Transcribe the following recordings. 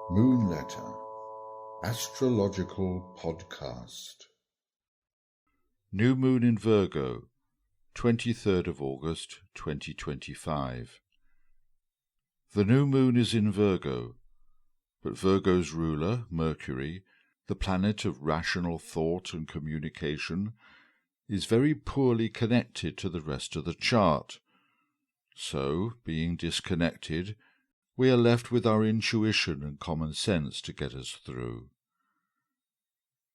Moonletter Astrological Podcast. New Moon in Virgo, 23rd of August 2025. The new moon is in Virgo, but Virgo's ruler, Mercury, the planet of rational thought and communication, is very poorly connected to the rest of the chart. So, being disconnected, we are left with our intuition and common sense to get us through.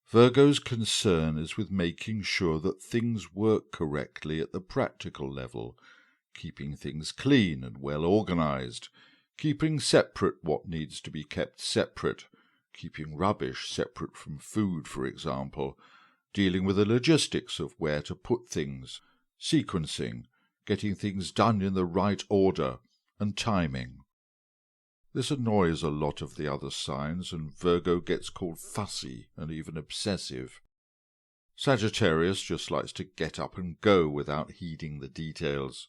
Virgo's concern is with making sure that things work correctly at the practical level, keeping things clean and well organized, keeping separate what needs to be kept separate, keeping rubbish separate from food, for example, dealing with the logistics of where to put things, sequencing, getting things done in the right order, and timing. This annoys a lot of the other signs, and Virgo gets called fussy and even obsessive. Sagittarius just likes to get up and go without heeding the details.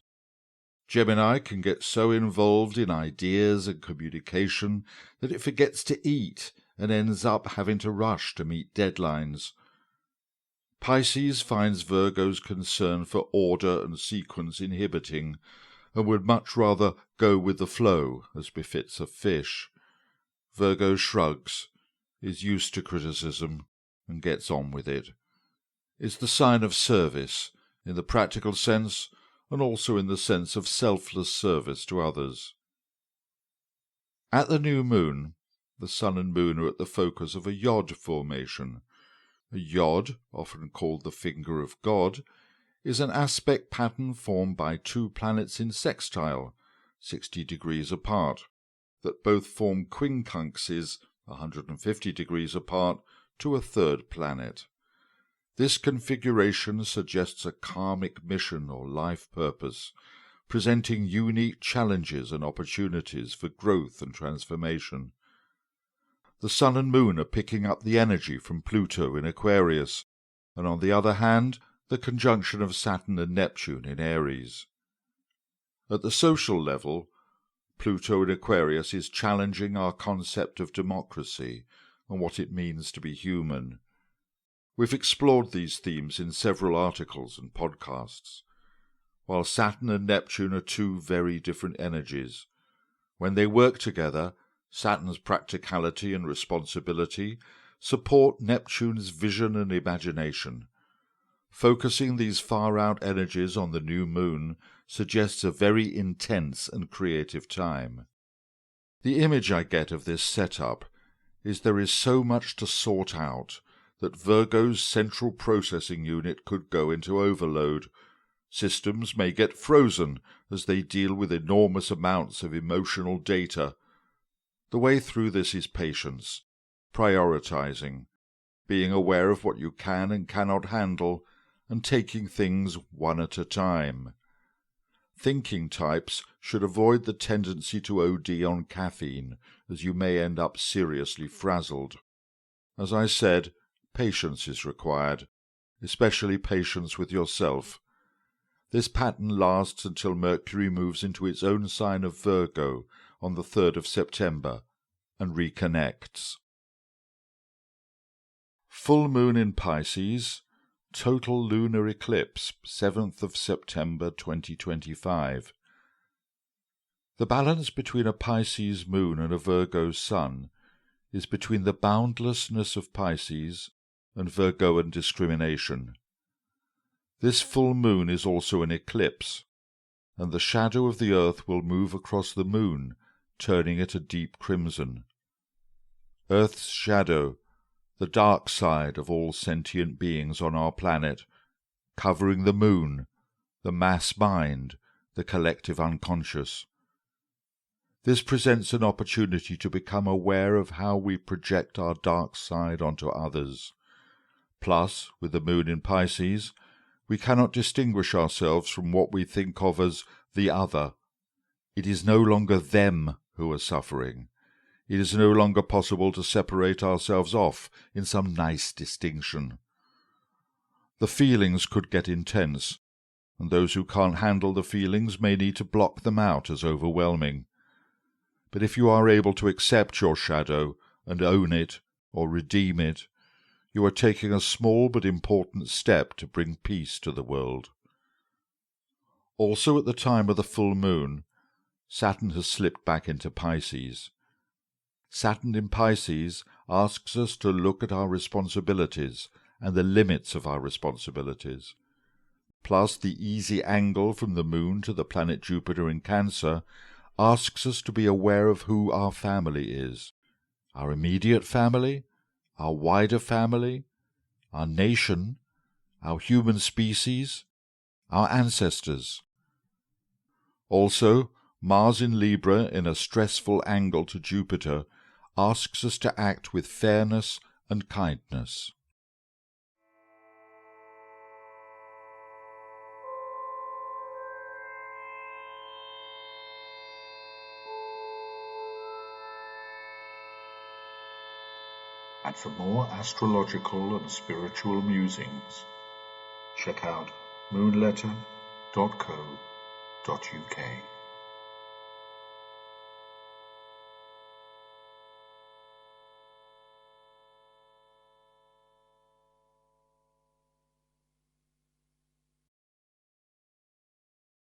Gemini can get so involved in ideas and communication that it forgets to eat and ends up having to rush to meet deadlines. Pisces finds Virgo's concern for order and sequence inhibiting, and would much rather go with the flow, as befits a fish. Virgo shrugs, is used to criticism, and gets on with it. It's the sign of service, in the practical sense, and also in the sense of selfless service to others. At the new moon, the sun and moon are at the focus of a yod formation. A yod, often called the finger of God, is an aspect pattern formed by two planets in sextile, 60 degrees apart, that both form quincunxes, 150 degrees apart, to a third planet. This configuration suggests a karmic mission or life purpose, presenting unique challenges and opportunities for growth and transformation. The sun and moon are picking up the energy from Pluto in Aquarius, and on the other hand, the conjunction of Saturn and Neptune in Aries. At the social level, Pluto in Aquarius is challenging our concept of democracy and what it means to be human. We've explored these themes in several articles and podcasts. While Saturn and Neptune are two very different energies, when they work together, Saturn's practicality and responsibility support Neptune's vision and imagination. Focusing these far-out energies on the new moon suggests a very intense and creative time. The image I get of this setup is there is so much to sort out that Virgo's central processing unit could go into overload. Systems may get frozen as they deal with enormous amounts of emotional data. The way through this is patience, prioritizing, being aware of what you can and cannot handle, and taking things one at a time. Thinking types should avoid the tendency to OD on caffeine, as you may end up seriously frazzled. As I said, patience is required, especially patience with yourself. This pattern lasts until Mercury moves into its own sign of Virgo on the 3rd of September and reconnects. Full moon in Pisces, total lunar eclipse, 7th of September 2025. The balance between a Pisces moon and a Virgo sun is between the boundlessness of Pisces and Virgoan discrimination. This full moon is also an eclipse, and the shadow of the earth will move across the moon, turning it a deep crimson. Earth's shadow, the dark side of all sentient beings on our planet, covering the moon, the mass mind, the collective unconscious. This presents an opportunity to become aware of how we project our dark side onto others. Plus, with the moon in Pisces, we cannot distinguish ourselves from what we think of as the other. It is no longer them who are suffering. It is no longer possible to separate ourselves off in some nice distinction. The feelings could get intense, and those who can't handle the feelings may need to block them out as overwhelming. But if you are able to accept your shadow and own it or redeem it, you are taking a small but important step to bring peace to the world. Also, at the time of the full moon, Saturn has slipped back into Pisces. Saturn in Pisces asks us to look at our responsibilities and the limits of our responsibilities. Plus, the easy angle from the moon to the planet Jupiter in Cancer asks us to be aware of who our family is. Our immediate family, our wider family, our nation, our human species, our ancestors. Also, Mars in Libra in a stressful angle to Jupiter asks us to act with fairness and kindness. And for more astrological and spiritual musings, check out moonletter.co.uk.